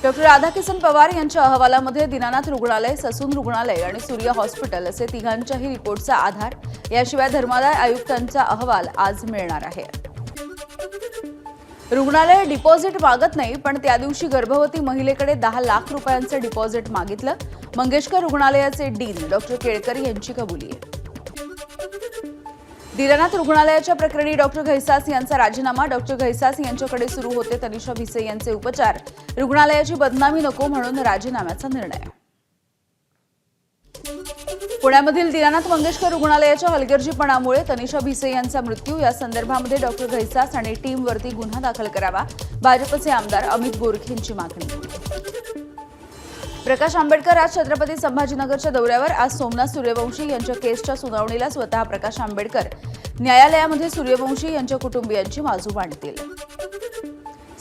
Doctor Radhakisan Pawar यांच्या अहवालामध्ये दीनानाथ रुग्णालय, ससून रुग्णालय आणि सूर्य हॉस्पिटल असे तिघांच्याही रिपोर्टचा आधार, याशिवाय धर्मादाय आयुक्तांचा अहवाल आज मिळणार आहे. रुग्णालय डिपॉझिट मागत नाही, पण त्या दिवशी गर्भवती महिलेकडे 10 लाख रुपयांचे डिपॉझिट मागितलं. मंगेशकर रुग्णालयाचे डीन डॉक्टर केळकर यांची कबुली आहे. दीनानाथ रुग्णालयाच्या प्रकरणी डॉक्टर घैसास यांचा राजीनामा. डॉक्टर घैसास यांच्याकडे सुरू होते तनिषा भिसे यांचे उपचार. रुग्णालयाची बदनामी नको म्हणून राजीनाम्याचा निर्णय. पुण्यामधील दीनानाथ मंगेशकर रुग्णालयाच्या हलगर्जीपणामुळे तनिषा भिसे यांचा मृत्यू. या संदर्भामध्ये डॉक्टर घैसास आणि टीमवरती गुन्हा दाखल करावा, भाजपचे आमदार अमित गोरखे यांची मागणी. प्रकाश आंबेडकर आज छत्रपती संभाजीनगरच्या दौऱ्यावर. आज सोमनाथ सूर्यवंशी यांच्या केसच्या सुनावणीला स्वतः प्रकाश आंबेडकर न्यायालयामध्ये सूर्यवंशी यांच्या कुटुंबियांची बाजू मांडतील.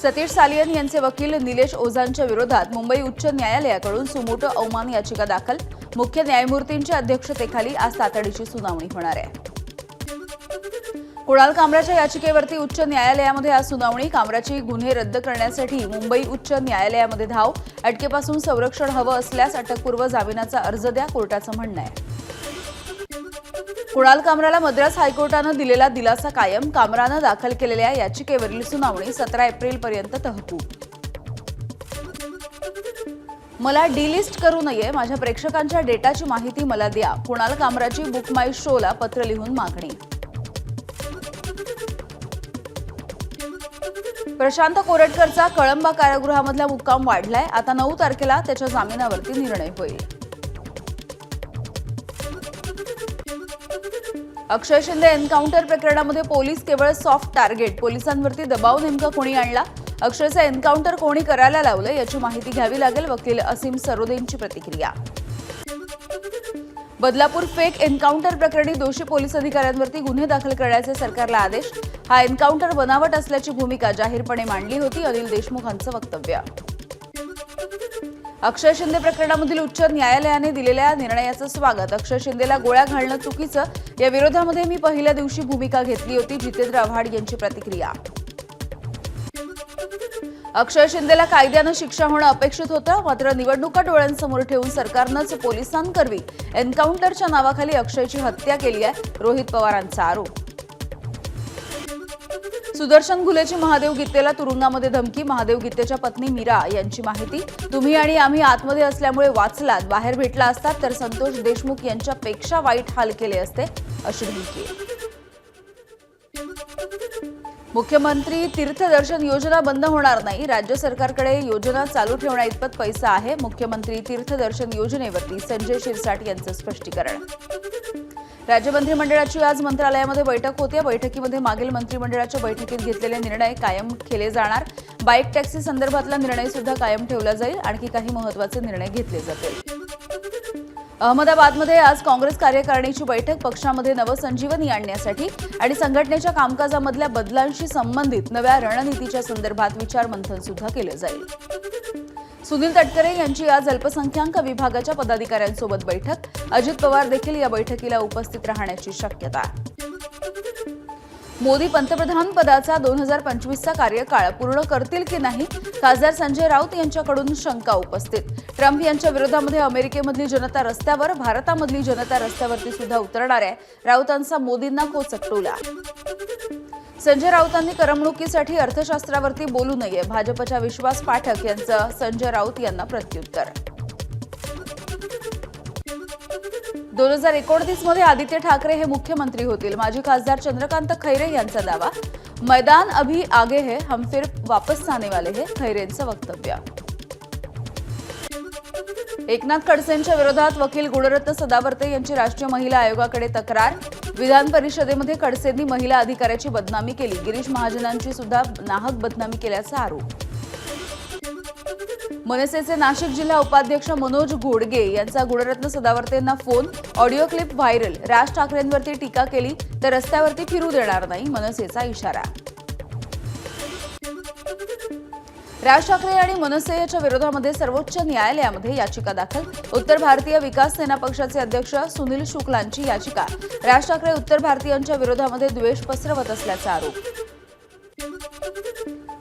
सतीश सालियन यांचे वकील निलेश ओझांच्या विरोधात मुंबई उच्च न्यायालयाकडून सुमोटो अवमान याचिका दाखल. मुख्य न्यायमूर्तींच्या अध्यक्षतेखाली आज तातडीची सुनावणी होणार आहे. कुणाल कामराच्या याचिकेवरती उच्च न्यायालयामध्ये आज सुनावणी. कामराची गुन्हे रद्द करण्यासाठी मुंबई उच्च न्यायालयामध्ये धाव. अटकेपासून संरक्षण हवं असल्यास अटकपूर्व जामिनाचा अर्ज द्या, कोर्टाचं म्हणणं आहे. कुणाल कामराला मद्रास हायकोर्टानं दिलेला दिलासा कायम. कामरानं दाखल केलेल्या याचिकेवरील सुनावणी 17 एप्रिलपर्यंत तहकूब. मला डिलिस्ट करू नये, माझ्या प्रेक्षकांच्या डेटाची माहिती मला द्या. कुणाल कामराची बुक माय शोला पत्र लिहून मागणी. प्रशांत कोरटकरचा कळंबा कारागृहामधला मुक्काम वाढलाय. आता 9 तारखेला त्याच्या जामिनावरती निर्णय होईल. अक्षय शिंदे एन्काउंटर प्रकरणामध्ये पोलीस केवळ सॉफ्ट टार्गेट. पोलिसांवरती दबाव नेमका कोणी आणला? अक्षयचं एन्काउंटर कोणी करायला लावलं याची माहिती घ्यावी लागेल, वकील असीम सरोदेंची प्रतिक्रिया. बदलापूर फेक एन्काउंटर प्रकरणी दोषी पोलीस अधिकाऱ्यांवरती गुन्हे दाखल करण्याचे सरकारला आदेश. हा एन्काउंटर बनावट असल्याची भूमिका जाहीरपणे मांडली होती. अनिल देशमुखांचं वक्तव्य. अक्षय शिंदे प्रकरणामधील उच्च न्यायालयाने दिलेल्या निर्णयाचं स्वागत. अक्षय शिंदेला गोळ्या घालणं चुकीचं, या विरोधामध्ये मी पहिल्या दिवशी भूमिका घेतली होती. जितेंद्र आव्हाड यांची प्रतिक्रिया. अक्षय शिंदेला कायद्यानं शिक्षा होणं अपेक्षित होतं, मात्र निवडणुका डोळ्यांसमोर ठेवून सरकारनंच पोलिसांकरवी एन्काउंटरच्या नावाखाली अक्षयची हत्या केली आहे, रोहित पवारांचा आरोप. सुदर्शन घुलेची महादेव गीतेला तुरुंगामध्ये धमकी. महादेव गीतेच्या पत्नी मीरा यांची माहिती. तुम्ही आणि आम्ही आतमध्ये असल्यामुळे वाचलात, बाहेर भेटला असतात तर संतोष देशमुख यांच्यापेक्षा वाईट हाल केले असते, अशी धमकी. मुख्यमंत्री तीर्थदर्शन योजना बंद होणार नाही. राज्य सरकारकडे योजना चालू ठेवण्याइतपत पैसा आहे. मुख्यमंत्री तीर्थदर्शन योजनेवरती संजय शिरसाट यांचं स्पष्टीकरण. राज्य मंत्रिमंडळाची आज मंत्रालयामध्ये बैठक होते. बैठकीमध्ये मागील मंत्रिमंडळाच्या बैठकीत घेतलेले निर्णय कायम केले जाणार. बाईक टॅक्सी संदर्भातला निर्णय सुद्धा कायम ठेवला जाईल. आणखी काही महत्त्वाचे निर्णय घेतले जातील. अहमदाबादमध्ये आज काँग्रेस कार्यकारिणीची बैठक. पक्षामध्ये नवसंजीवनी आणण्यासाठी आणि संघटनेच्या कामकाजामधल्या बदलांशी संबंधित नव्या रणनीतीच्या संदर्भात विचारमंथन सुद्धा केलं जाईल. सुनील तटकरे यांची आज अल्पसंख्याक विभागाच्या पदाधिकाऱ्यांसोबत बैठक. अजित पवार देखील या बैठकीला उपस्थित राहण्याची शक्यता. मोदी पंतप्रधान पदाचा 2025चा कार्यकाळ पूर्ण करतील की नाही, खासदार संजय राऊत यांच्याकडून शंका उपस्थित. ट्रम्प यांच्या विरोधामध्ये अमेरिकेमधली जनता रस्त्यावर, भारतामधली जनता रस्त्यावरती सुद्धा उतरणार आहे. राऊतांचा मोदींना कोचकटोला. संजय राऊतांनी करमणुकीसाठी अर्थशास्त्रावरती बोलू नये, भाजपच्या विश्वास पाठक यांचं संजय राऊत यांना प्रत्युत्तर. 2029 मध्ये आदित्य ठाकरे हे मुख्यमंत्री होतील, माजी खासदार चंद्रकांत खैरे यांचा दावा. मैदान अभी आगे है, हम फिर वापस आने वाले हैं, खैरेंचं वक्तव्य. एकनाथ खडसेंच्या विरोधात वकील गुणरत्न सदावर्ते यांची राष्ट्रीय महिला आयोगाकडे तक्रार. विधान परिषदेमध्ये खडसेंनी महिला अधिकाऱ्याची बदनामी केली. गिरीश महाजनांची सुद्धा नाहक बदनामी केल्याचा आरोप. मनसेचे नाशिक जिल्हा उपाध्यक्ष मनोज घोडगे यांचा गुणरत्न सदावर्तेंना फोन. Audio clip viral. राज ठाकरेंवरती टीका केली तर रस्त्यावरती फिरू देणार नाही, मनसेचा इशारा. राज ठाकरे आणि मनसेच्या विरोधामध्ये सर्वोच्च न्यायालयामध्ये याचिका दाखल. उत्तर भारतीय विकास सेना पक्षाचे अध्यक्ष सुनील शुक्लांची याचिका. राज ठाकरे उत्तर भारतीयांच्या विरोधामध्ये द्वेष पसरवत असल्याचा आरोप.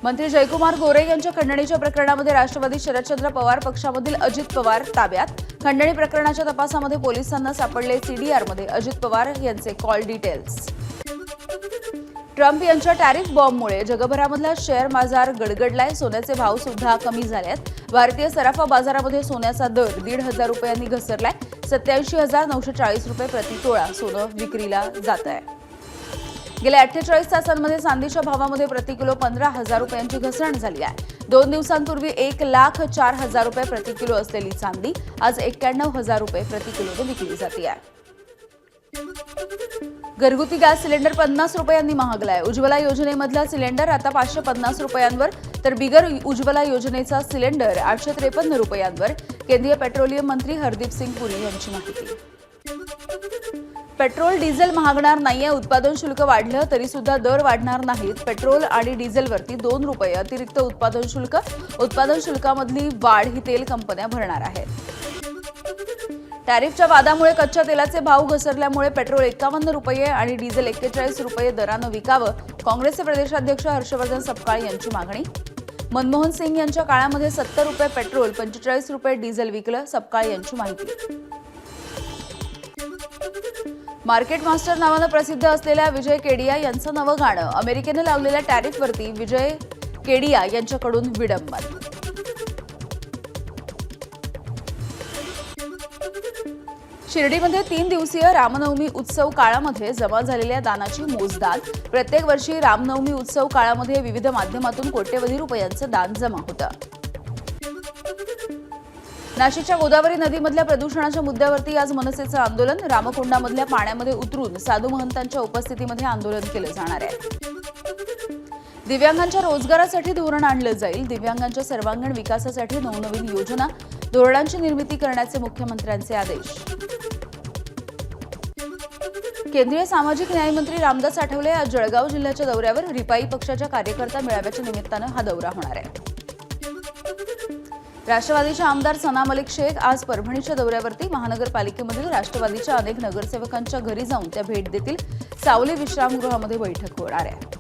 मंत्री जयकुमार गोरे यांच्या खंडणीच्या प्रकरणामध्ये राष्ट्रवादी शरदचंद्र पवार पक्षामधील अजित पवार ताब्यात. खंडणी प्रकरणाच्या तपासामध्ये पोलिसांना सापडले सीडीआरमध्ये अजित पवार यांचे कॉल डिटेल्स. ट्रम्प यांच्या टॅरिफ बॉम्बमुळे जगभरामधला शेअर बाजार गडगडलाय. सोन्याचे भाव सुद्धा कमी झालेत. भारतीय सराफा बाजारामध्ये सोन्याचा दर 1,500 रुपयांनी घसरलाय. 87,940 रुपये प्रति तोळा सोनं विक्रीला जात आहे. गेल्या 48 तासांमध्ये चांदीच्या भावामध्ये प्रति किलो 15,000 रुपयांची घसरण झाली आहे. 2 दिवसांपूर्वी 1,04,000 रुपये प्रति किलो असलेली चांदी आज 91,000 रुपये प्रति किलोने विकली जाते आहे. घरगुती गॅस सिलेंडर 50 रुपयांनी महागलाय. उज्ज्वला योजनेमधला सिलेंडर आता 550 रुपयांवर तर बिगर उज्ज्वला योजनेचा सिलेंडर 853 रुपयांवर. केंद्रीय पेट्रोलियम मंत्री हरदीप सिंग पुरी यांची माहिती. पेट्रोल डिझेल महागणार नाहीये. उत्पादन शुल्क वाढलं तरी सुद्धा दर वाढणार नाहीत. पेट्रोल आणि डिझेलवरती 2 रुपये अतिरिक्त उत्पादन शुल्क. उत्पादन शुल्कामधली वाढ ही तेल कंपन्या भरणार आहेत. टॅरिफच्या वादामुळे कच्च्या तेलाचे भाव घसरल्यामुळे पेट्रोल 51 रुपये आणि डिझेल 41 रुपये दरानं विकावं. काँग्रेसचे प्रदेशाध्यक्ष हर्षवर्धन सपकाळ यांची मागणी. मनमोहन सिंग यांच्या काळामध्ये 70 रुपये पेट्रोल 45 रुपये डिझेल विकलं. सपकाळ यांची माहिती. मार्केट मास्टर नावानं प्रसिद्ध असलेल्या विजय केडिया यांचं नवं गाणं. अमेरिकेने लावलेल्या टॅरिफवरती विजय केडिया यांच्याकडून विडंबन. शिर्डीमध्ये 3 दिवसीय रामनवमी उत्सव काळामध्ये जमा झालेल्या दानाची मोजदाद. प्रत्येक वर्षी रामनवमी उत्सव काळामध्ये विविध माध्यमातून कोट्यवधी रुपयांचं दान जमा होतं. नाशिकच्या गोदावरी नदीमधल्या प्रदूषणाच्या मुद्द्यावरती आज मनसेचं आंदोलन. रामकुंडामधल्या पाण्यामध्ये उतरून साधू महंतांच्या उपस्थितीमध्ये आंदोलन केलं जाणार आहे. दिव्यांगांच्या रोजगारासाठी धोरण आणलं जाईल. दिव्यांगांच्या सर्वांगीण विकासासाठी नवनवीन योजना धोरणांची निर्मिती करण्याचे मुख्यमंत्र्यांचे आदेश. केंद्रीय सामाजिक न्याय मंत्री रामदास आठवले आज जळगाव जिल्ह्याच्या दौऱ्यावर. रिपाई पक्षाच्या कार्यकर्ता मेळाव्याच्या निमित्तानं हा दौरा होणार आहे. राष्ट्रवादीच्या आमदार सना मलिक शेख आज परभणीच्या दौऱ्यावरती. महानगरपालिकेमधील राष्ट्रवादीच्या अनेक नगरसेवकांच्या घरी जाऊन त्या भेट देतील. सावली विश्रामगृहामध्ये बैठक होणार आहे.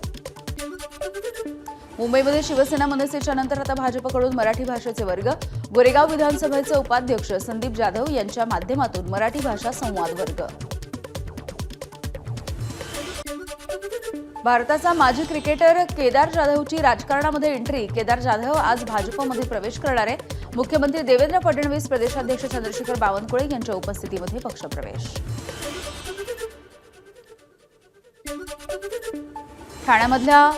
मुंबईमध्ये शिवसेना मनसेच्या नंतर आता भाजपकडून मराठी भाषेचे वर्ग. गोरेगाव विधानसभेचे उपाध्यक्ष संदीप जाधव यांच्या माध्यमातून मराठी भाषा संवाद वर्ग. भारताचा माजी क्रिकेटर केदार जाधवची राजकारणामध्ये एंट्री. केदार जाधव आज भाजपमध्ये प्रवेश करणार आहे. मुख्यमंत्री देवेंद्र फडणवीस, प्रदेशाध्यक्ष चंद्रशेखर बावनकुळे यांच्या उपस्थितीमध्ये पक्षप्रवेश. ठाण्यामधल्या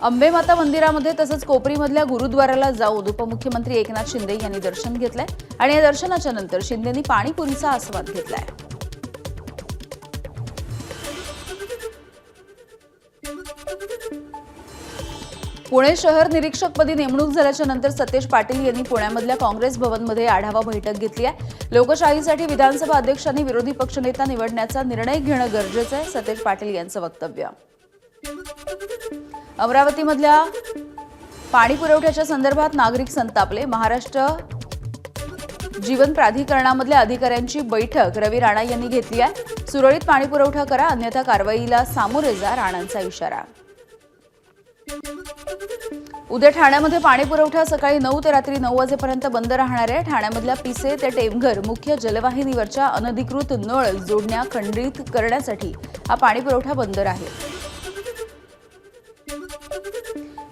अंबेमाता मंदिरामध्ये तसंच कोपरीमधल्या गुरुद्वाराला जाऊन उपमुख्यमंत्री एकनाथ शिंदे यांनी दर्शन घेतलंय आणि या दर्शनाच्या नंतर शिंदेंनी पाणीपुरीचा आस्वाद घेतलाय. पुणे शहर निरीक्षकपदी नेमणूक झाल्याच्या नंतर सतेज पाटील यांनी पुण्यामधल्या काँग्रेस भवनमध्ये आढावा बैठक घेतली आहे. लोकशाहीसाठी विधानसभा अध्यक्षांनी विरोधी पक्षनेता निवडण्याचा निर्णय घेणं गरजेचं आहे, सतेज पाटील यांचं वक्तव्य. अमरावतीमधल्या पाणी पुरवठ्याच्या संदर्भात नागरिक संतापले. महाराष्ट्र जीवन प्राधिकरणामधल्या अधिकाऱ्यांची बैठक रवी राणा यांनी घेतली आहे. सुरळीत पाणी पुरवठा करा अन्यथा कारवाईला सामोरे जा, राणांचा इशारा. उद्या ठाण्यामध्ये पाणी पुरवठा सकाळी 9 ते रात्री 9 वाजेपर्यंत बंद राहणार आहे. ठाण्यामधल्या पिसे ते टेमघर मुख्य जलवाहिनीवरच्या अनधिकृत नळ जोडण्या खंडित करण्यासाठी हा पाणी पुरवठा बंद राहील.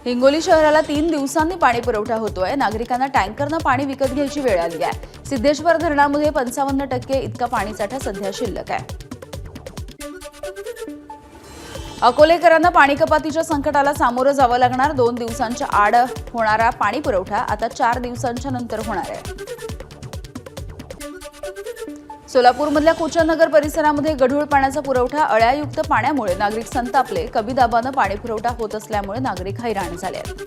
हिंगोली शहराला 3 दिवसांनी पाणी पुरवठा होतोय. नागरिकांना टँकरनं पाणी विकत घ्यायची वेळ आली आहे. सिद्धेश्वर धरणामध्ये 55% इतका पाणीसाठा सध्या शिल्लक आहे. अकोलेकरांना पाणी कपातीच्या संकटाला सामोरं जावं लागणार. 2 दिवसांच्या आड होणारा पाणी पुरवठा आता 4 दिवसांच्या नंतर होणार आहे. सोलापूरमधल्या कुचनगर परिसरामध्ये गढूळ पाण्याचा पुरवठा. अळ्यायुक्त पाण्यामुळे नागरिक संतापले. कमी दाबानं पाणी पुरवठा होत असल्यामुळे नागरिक हैराण झाले आहेत.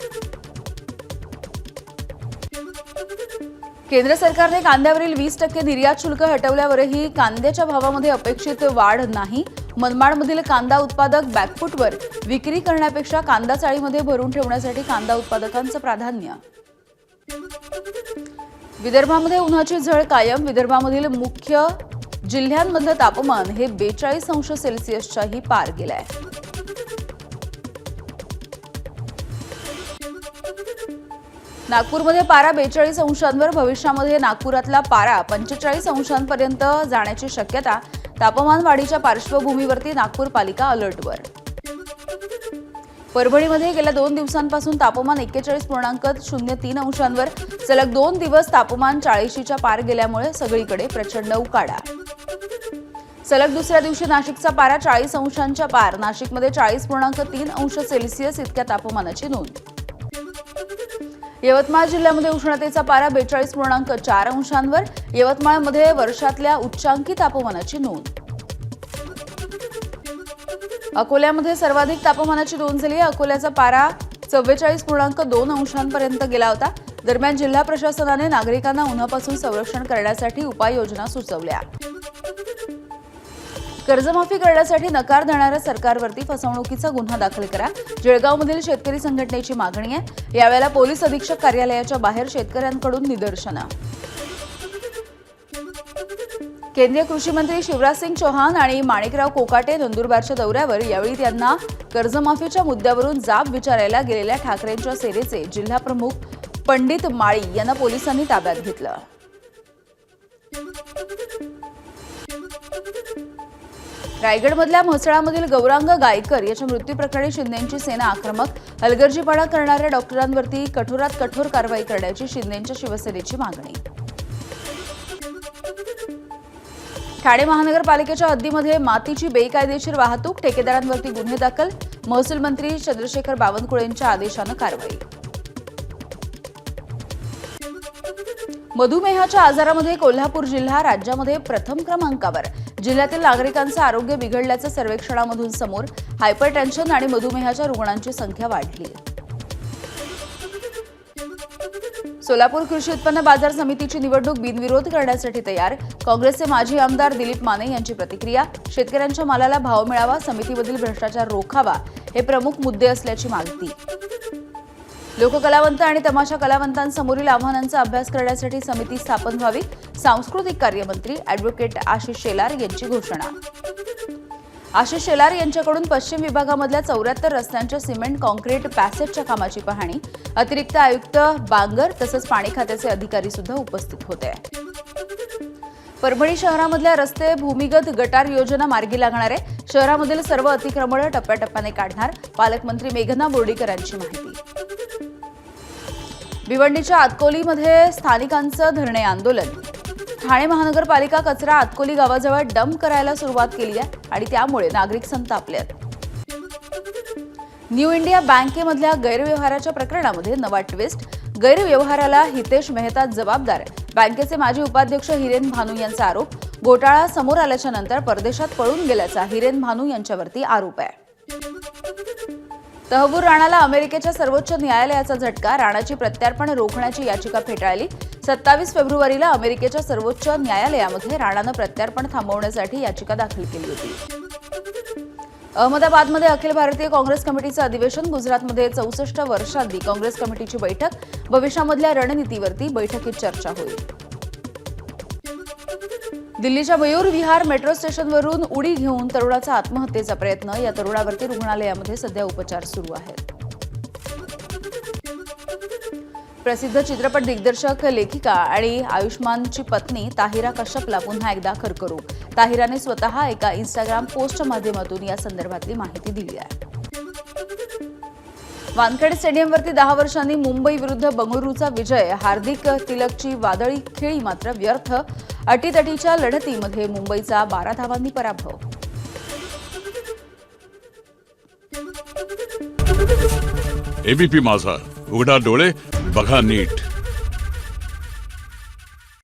केंद्र सरकारने कांद्यावरील 20% निर्यात शुल्क हटवल्यावरही कांद्याच्या भावामध्ये अपेक्षित वाढ नाही. मनमाडमधील कांदा उत्पादक बॅकफुटवर. विक्री करण्यापेक्षा कांदा चाळीमध्ये भरून ठेवण्यासाठी कांदा उत्पादकांचं प्राधान्य. विदर्भामध्ये उन्हाची झळ कायम. विदर्भामधील मुख्य जिल्ह्यांमधलं तापमान हे 42 अंश सेल्सिअसच्याही पार गेलंय. नागपूरमध्ये पारा 42 अंशांवर, भविष्यामध्ये नागपुरातला पारा 45 अंशांपर्यंत जाण्याची शक्यता. तापमान वाढीच्या पार्श्वभूमीवरती नागपूर पालिका अलर्टवर. परभणीमध्ये गेल्या 2 दिवसांपासून तापमान 41.03 अंशांवर. सलग 2 दिवस तापमान 40च्या पार गेल्यामुळे सगळीकडे प्रचंड उकाडा. सलग दुसऱ्या दिवशी नाशिकचा पारा 40 अंशांच्या पार. नाशिकमध्ये 40.3 अंश सेल्सिअस इतक्या तापमानाची नोंद. यवतमाळ जिल्ह्यामध्ये उष्णतेचा पारा 42.4 अंशांवर. यवतमाळमध्ये वर्षातल्या उच्चांकी तापमानाची नोंद. अकोल्यामध्ये सर्वाधिक तापमानाची नोंद झाली. अकोल्याचा पारा 44.2 अंशांपर्यंत गेला होता. दरम्यान जिल्हा प्रशासनाने नागरिकांना उन्हापासून संरक्षण करण्यासाठी उपाययोजना सुचवल्या. कर्जमाफी करण्यासाठी नकार देणाऱ्या सरकारवरती फसवणुकीचा गुन्हा दाखल करा. जळगावमधील शेतकरी संघटनेची मागणी आहे. यावेळेला पोलीस अधीक्षक कार्यालयाच्या बाहेर शेतकऱ्यांकडून निदर्शनं. केंद्रीय कृषी मंत्री शिवराज सिंग चौहान आणि माणिकराव कोकाटे नंदुरबारच्या दौऱ्यावर. यावेळी त्यांना कर्जमाफीच्या मुद्द्यावरून जाब विचारायला गेलेल्या ठाकरेंच्या सेनेचे जिल्हाप्रमुख पंडित माळी यांना पोलिसांनी ताब्यात घेतलं. रायगडमधल्या म्हसळामधील गौरांग गायकर याच्या मृत्यूप्रकरणी शिंदेंची सेना आक्रमक. हलगर्जीपणा करणाऱ्या डॉक्टरांवरती कठोरात कठोर कारवाई करण्याची शिंदेंच्या शिवसेनेची मागणी. ठाणे महानगरपालिकेच्या हद्दीमध्ये मातीची बेकायदेशीर वाहतूक, ठेकेदारांवरती गुन्हे दाखल. महसूल मंत्री चंद्रशेखर बावनकुळेंच्या आदेशानं कारवाई. मधुमेहाच्या आजारामध्ये कोल्हापूर जिल्हा राज्यामध्ये प्रथम क्रमांकावर. जिल्ह्यातील नागरिकांचं आरोग्य बिघडल्याचं सर्वेक्षणामधून समोर. हायपरटेन्शन आणि मधुमेहाच्या रुग्णांची संख्या वाढली. सोलापूर कृषी उत्पन्न बाजार समितीची निवडणूक बिनविरोध करण्यासाठी तयार. काँग्रेसचे माजी आमदार दिलीप माने यांची प्रतिक्रिया. शेतकऱ्यांच्या मालाला भाव मिळावा, समितीमधील भ्रष्टाचार रोखावा हे प्रमुख मुद्दे असल्याची माहिती. लोककलावंत आणि तमाशा कलावंतांसमोरील आव्हानांचा अभ्यास करण्यासाठी समिती स्थापन व्हावी. सांस्कृतिक कार्यमंत्री अॅडव्होकेट आशिष शेलार यांची घोषणा. आशिष शेलार यांच्याकडून पश्चिम विभागामधल्या 74 रस्त्यांच्या सिमेंट कॉन्क्रीट पॅसेजच्या कामाची पाहणी. अतिरिक्त आयुक्त बांगर तसंच पाणी खात्याचे अधिकारी सुद्धा उपस्थित होते. परभणी शहरामधल्या रस्ते भूमिगत गटार योजना मार्गी लागणार आहे. शहरामधील सर्व अतिक्रमणे टप्प्याटप्प्याने काढणार. पालकमंत्री मेघना बोर्डीकर यांची माहिती. भिवंडीच्या आतकोलीमध्ये स्थानिकांचं धरणे आंदोलन. ठाणे महानगरपालिका कचरा आतकोली गावाजवळ डंप करायला सुरुवात केली आहे आणि त्यामुळे नागरिक संतापले आहेत. न्यू इंडिया बँकेमधल्या गैरव्यवहाराच्या प्रकरणामध्ये नवा ट्विस्ट. गैरव्यवहाराला हितेश मेहता जबाबदार. बँकेचे माजी उपाध्यक्ष हिरेन भानू यांचा आरोप. घोटाळा समोर आल्याच्या नंतर परदेशात पळून गेल्याचा हिरेन भानू यांच्यावरती आरोप आहे. तहबूर राणाला अमेरिकेच्या सर्वोच्च न्यायालयाचा झटका. राणाची प्रत्यार्पण रोखण्याची याचिका फेटाळली. 27 फेब्रुवारीला अमेरिकेच्या सर्वोच्च न्यायालयामध्ये राणानं प्रत्यार्पण थांबवण्यासाठी याचिका दाखल केली होती. अहमदाबादमध्ये अखिल भारतीय काँग्रेस कमिटीचं अधिवेशन. गुजरातमध्ये 64 वर्षांनी काँग्रेस कमिटीची बैठक. भविष्यामधल्या रणनीतीवरती बैठकीत चर्चा होईल. दिल्लीच्या मयूर विहार मेट्रो स्टेशनवरून उडी घेऊन तरुणाचा आत्महत्येचा प्रयत्न. या तरुणावरती रुग्णालयामध्ये सध्या उपचार सुरू आहेत. प्रसिद्ध चित्रपट दिग्दर्शक, लेखिका आणि आयुष्मानची पत्नी ताहिरा कश्यपला पुन्हा एकदा कर्करोग. ताहिराने स्वतः एका इंस्टाग्राम पोस्टच्या माध्यमातून या संदर्भातली माहिती दिली आहे. वानखेडे स्टेडियमवरती 10 वर्षांनी मुंबई विरुद्ध बंगळुरूचा विजय. हार्दिक तिलकची वादळी खेळी मात्र व्यर्थ. अटीतटीच्या लढतीमध्ये मुंबईचा 12 धावांनी पराभव. एबीपी माझा, उघडा डोळे बघा नीट.